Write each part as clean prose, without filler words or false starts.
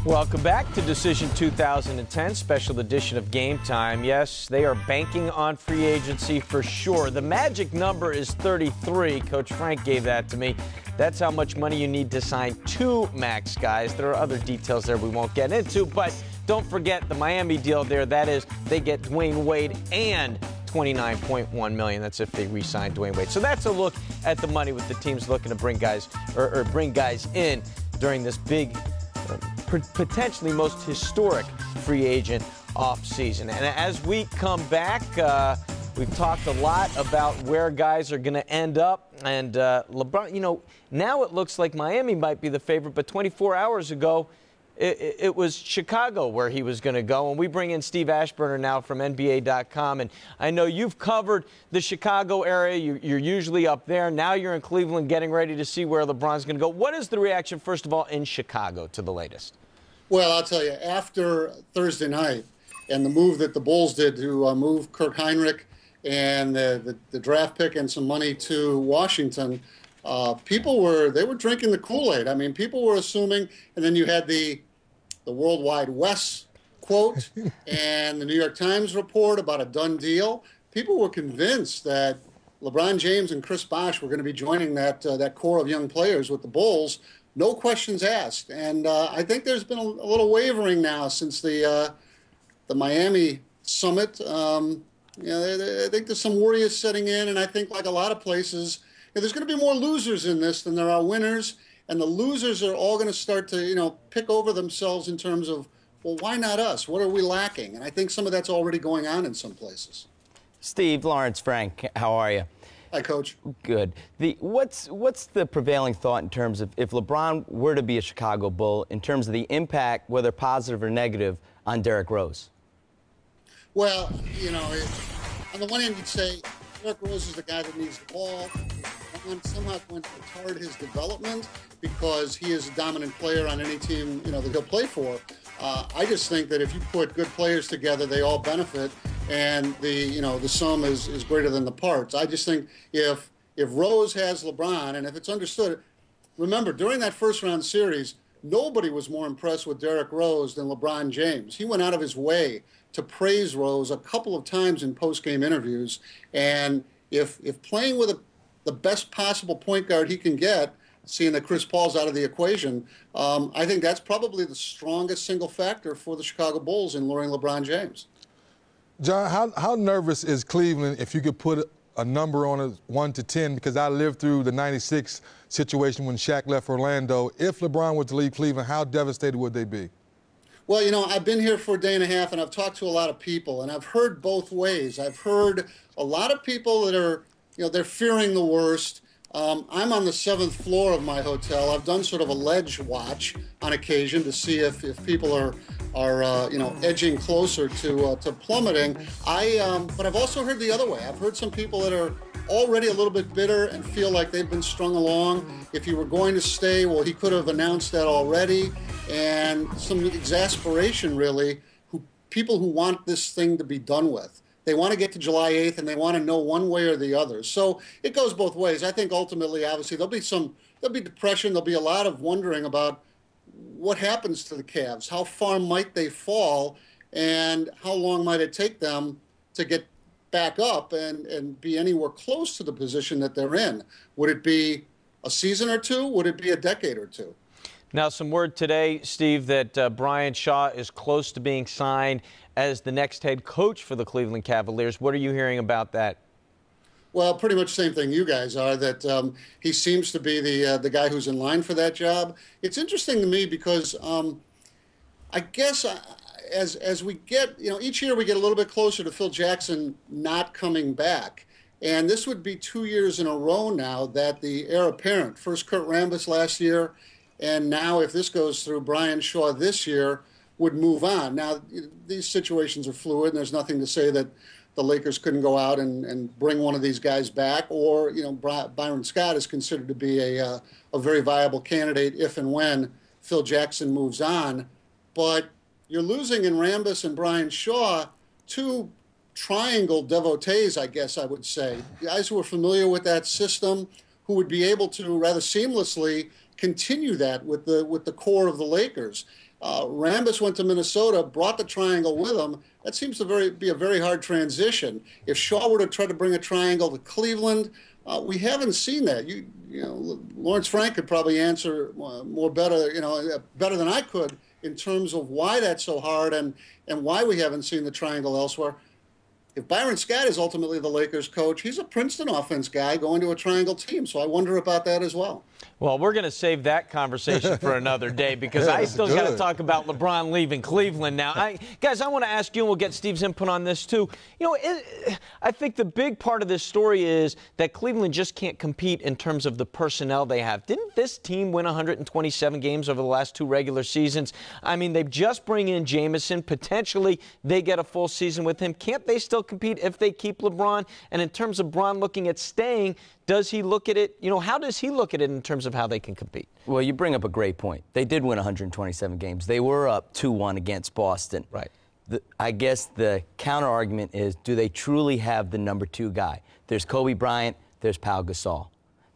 Welcome back to Decision 2010, special edition of Game Time. Yes, they are banking on free agency for sure. The magic number is 33. Coach Frank gave that to me. That's how much money you need to sign 2 max guys. There are other details there we won't get into, but don't forget the Miami deal there. That is, they get Dwayne Wade and $29.1 million. That's if they re-sign Dwayne Wade. So that's a look at the money with the teams looking to bring guys or bring guys in during this big, potentially most historic free agent offseason. And as we come back, we've talked a lot about where guys are going to end up. And LeBron, you know, now it looks like Miami might be the favorite, but 24 hours ago, it was Chicago where he was going to go. And we bring in Steve Aschburner now from NBA.com. And I know you've covered the Chicago area. You're usually up there. Now you're in Cleveland getting ready to see where LeBron's going to go. What is the reaction, first of all, in Chicago to the latest? Well, I'll tell you, after Thursday night and the move that the Bulls did to move Kirk Heinrich and the draft pick and some money to Washington, people were drinking the Kool-Aid. I mean, people were assuming, and then you had the Worldwide Wes quote and the New York Times report about a done deal. People were convinced that LeBron James and Chris Bosh were going to be joining that core of young players with the Bulls. No questions asked. And I think there's been a little wavering now since the Miami summit. I think there's some worry is setting in, and I think like a lot of places, there's going to be more losers in this than there are winners, and the losers are all going to start to, pick over themselves in terms of, well, why not us? What are we lacking? And I think some of that's already going on in some places. Steve, Lawrence, Frank, how are you? Hi, Coach. Good. What's the prevailing thought in terms of if LeBron were to be a Chicago Bull, in terms of the impact, whether positive or negative, on Derrick Rose? Well, on the one hand, you'd say Derrick Rose is the guy that needs the ball. Somehow going to retard his development because he is a dominant player on any team that he'll play for. I just think that if you put good players together, they all benefit, and the sum is greater than the parts. I just think if Rose has LeBron, and if it's understood, remember during that first round series, nobody was more impressed with Derrick Rose than LeBron James. He went out of his way to praise Rose a couple of times in post-game interviews, and if playing with the best possible point guard he can get, seeing that Chris Paul's out of the equation, I think that's probably the strongest single factor for the Chicago Bulls in luring LeBron James. John, how nervous is Cleveland, if you could put a number on it, 1 to 10, because I lived through the 96 situation when Shaq left Orlando. If LeBron were to leave Cleveland, how devastated would they be? Well, I've been here for a day and a half, and I've talked to a lot of people, and I've heard both ways. I've heard a lot of people that are, they're fearing the worst. I'm on the 7th floor of my hotel. I've done sort of a ledge watch on occasion to see if people are edging closer to plummeting. But I've also heard the other way. I've heard some people that are already a little bit bitter and feel like they've been strung along. If he were going to stay, well, he could have announced that already. And some exasperation, really, people who want this thing to be done with. They want to get to July 8th, and they want to know one way or the other. So it goes both ways. I think ultimately, obviously, there'll be depression. There'll be a lot of wondering about what happens to the Cavs. How far might they fall, and how long might it take them to get back up and be anywhere close to the position that they're in? Would it be a season or two? Would it be a decade or two? Now, some word today, Steve, that Brian Shaw is close to being signed as the next head coach for the Cleveland Cavaliers. What are you hearing about that? Well, pretty much the same thing you guys are, that he seems to be the guy who's in line for that job. It's interesting to me because I guess as we get, each year we get a little bit closer to Phil Jackson not coming back. And this would be 2 years in a row now that the heir apparent, first Kurt Rambis last year, and now if this goes through, Brian Shaw this year, would move on. Now, these situations are fluid, and there's nothing to say that the Lakers couldn't go out and bring one of these guys back, or, Byron Scott is considered to be a very viable candidate if and when Phil Jackson moves on. But you're losing in Rambis and Brian Shaw, two triangle devotees, I guess I would say, guys who are familiar with that system, who would be able to rather seamlessly continue that with the core of the Lakers. Rambis went to Minnesota, brought the triangle with him. That seems to be a very hard transition. If Shaw were to try to bring a triangle to Cleveland, we haven't seen that. You know, Lawrence Frank could probably answer better than I could in terms of why that's so hard and why we haven't seen the triangle elsewhere. If Byron Scott is ultimately the Lakers coach, he's a Princeton offense guy going to a triangle team. So I wonder about that as well. Well, we're going to save that conversation for another day because I still got to talk about LeBron leaving Cleveland now. Guys, I want to ask you, and we'll get Steve's input on this too. You know, I think the big part of this story is that Cleveland just can't compete in terms of the personnel they have. Didn't this team win 127 games over the last 2 regular seasons? I mean, they just bring in Jamison. Potentially, they get a full season with him. Can't they still compete if they keep LeBron? And in terms of Bron looking at staying, does he look at it, how does he look at it in terms of how they can compete? Well, you bring up a great point. They did win 127 games. They were up 2-1 against Boston. Right. I guess the counter-argument is, do they truly have the number 2 guy? There's Kobe Bryant, there's Pau Gasol.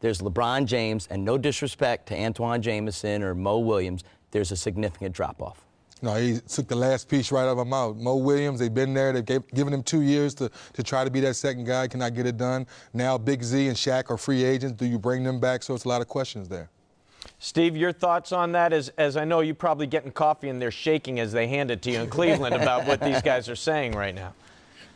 There's LeBron James, and no disrespect to Antoine Jameson or Mo Williams, there's a significant drop-off. No, he took the last piece right out of my mouth. Mo Williams, they've been there. They've given him 2 years to try to be that second guy. Cannot get it done. Now Big Z and Shaq are free agents. Do you bring them back? So it's a lot of questions there. Steve, your thoughts on that? As I know you're probably getting coffee and they're shaking as they hand it to you in Cleveland about what these guys are saying right now.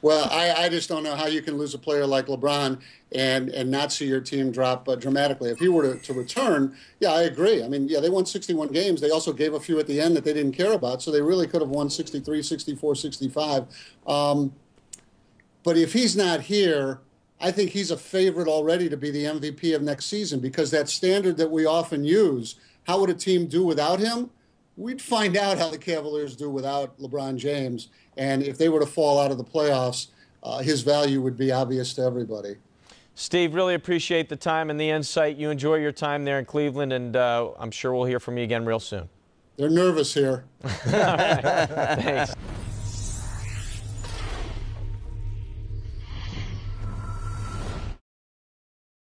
Well, I just don't know how you can lose a player like LeBron and not see your team drop dramatically. If he were to return, yeah, I agree. I mean, yeah, they won 61 games. They also gave a few at the end that they didn't care about, so they really could have won 63, 64, 65. But if he's not here, I think he's a favorite already to be the MVP of next season because that standard that we often use, how would a team do without him? We'd find out how the Cavaliers do without LeBron James. And if they were to fall out of the playoffs, his value would be obvious to everybody. Steve, really appreciate the time and the insight. You enjoy your time there in Cleveland, and I'm sure we'll hear from you again real soon. They're nervous here. All right. Thanks.